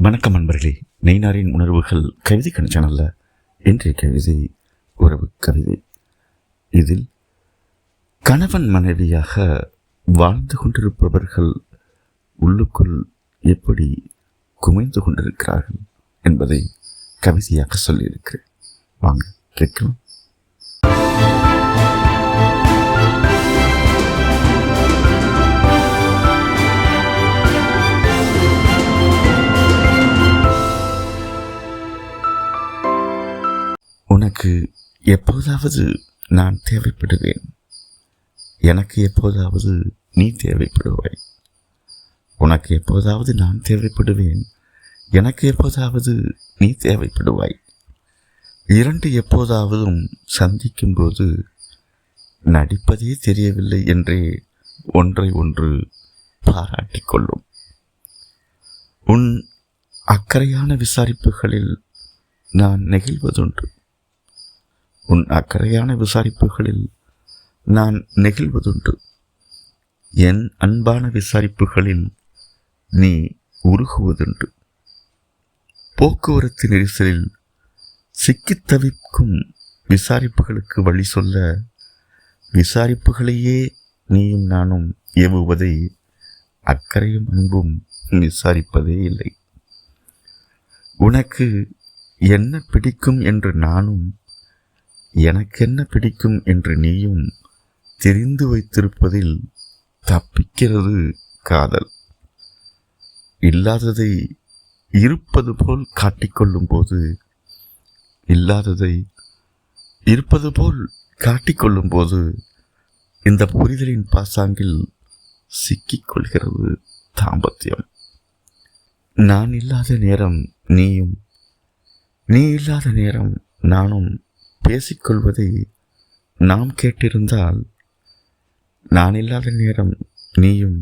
வணக்கம் நண்பர்களே, நெய்னாரின் உணர்வுகள் கவிதை கண் சேனலில் இன்றைய கவிதை உறவு கவிதை. இதில் கணவன் மனைவியாக வாழ்ந்து கொண்டிருப்பவர்கள் உள்ளுக்குள் எப்படி குமைந்து கொண்டிருக்கிறார்கள் என்பதை கவிதையாக சொல்லியிருக்கிறேன். வாங்க கேட்கலாம். உனக்கு எப்போதாவது நான் தேவைப்படுவேன், எனக்கு எப்போதாவது நீ தேவைப்படுவாய். உனக்கு எப்போதாவது நான் தேவைப்படுவேன், எனக்கு எப்போதாவது நீ தேவைப்படுவாய். இரண்டு எப்போதாவதும் சந்திக்கும் போது நடிப்பதே தெரியவில்லை என்றே ஒன்றை ஒன்று பாராட்டிக் கொள்ளும். உன் அக்கறையான விசாரிப்புகளில் நான் நெகிழ்வதுண்டு. உன் அக்கறையான விசாரிப்புகளில் நான் நெகிழ்வதுண்டு. என் அன்பான விசாரிப்புகளில் நீ உருகுவதுண்டு. போக்குவரத்து நெரிசலில் சிக்கித் தவிக்கும் விசாரிப்புகளுக்கு வழி சொல்ல விசாரிப்புகளையே நீயும் நானும் ஏவுவதை அக்கறையும் அன்பும் விசாரிப்பதே இல்லை. உனக்கு என்ன பிடிக்கும் என்று நானும், எனக்கென்ன பிடிக்கும் என்று நீயும் தெரிந்து வைத்திருப்பதில் தப்பிக்கிறது காதல். இல்லாததை இருப்பது போல் காட்டிக்கொள்ளும் போது, இல்லாததை இருப்பது போல் காட்டிக்கொள்ளும் போது இந்த புரிதலின் பாசாங்கில் சிக்கிக்கொள்கிறது தாம்பத்தியம். நான் இல்லாத நேரம் நீயும், நீ இல்லாத நேரம் நானும் பேசிக்கொள்வதை நாம் கேட்டிருந்தால், நான் இல்லாத நேரம் நீயும்,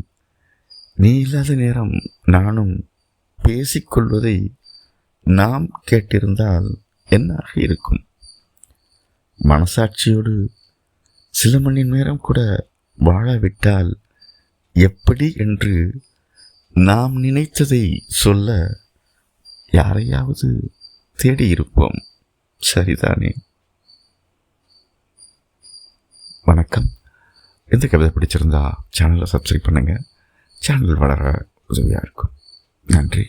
நீ இல்லாத நேரம் நானும் பேசிக்கொள்வதை நாம் கேட்டிருந்தால் என்னாக இருக்கும்? மனசாட்சியோடு சில மணி நேரம் கூட வாழவிட்டால் எப்படி என்று நாம் நினைத்ததை சொல்ல யாரையாவது தேடியிருப்போம், சரிதானே? வணக்கம். இந்த கவிதை பிடிச்சிருந்தா சேனலை சப்ஸ்கிரைப் பண்ணுங்கள். சேனல் வளர உதவியாக இருக்கும். நன்றி.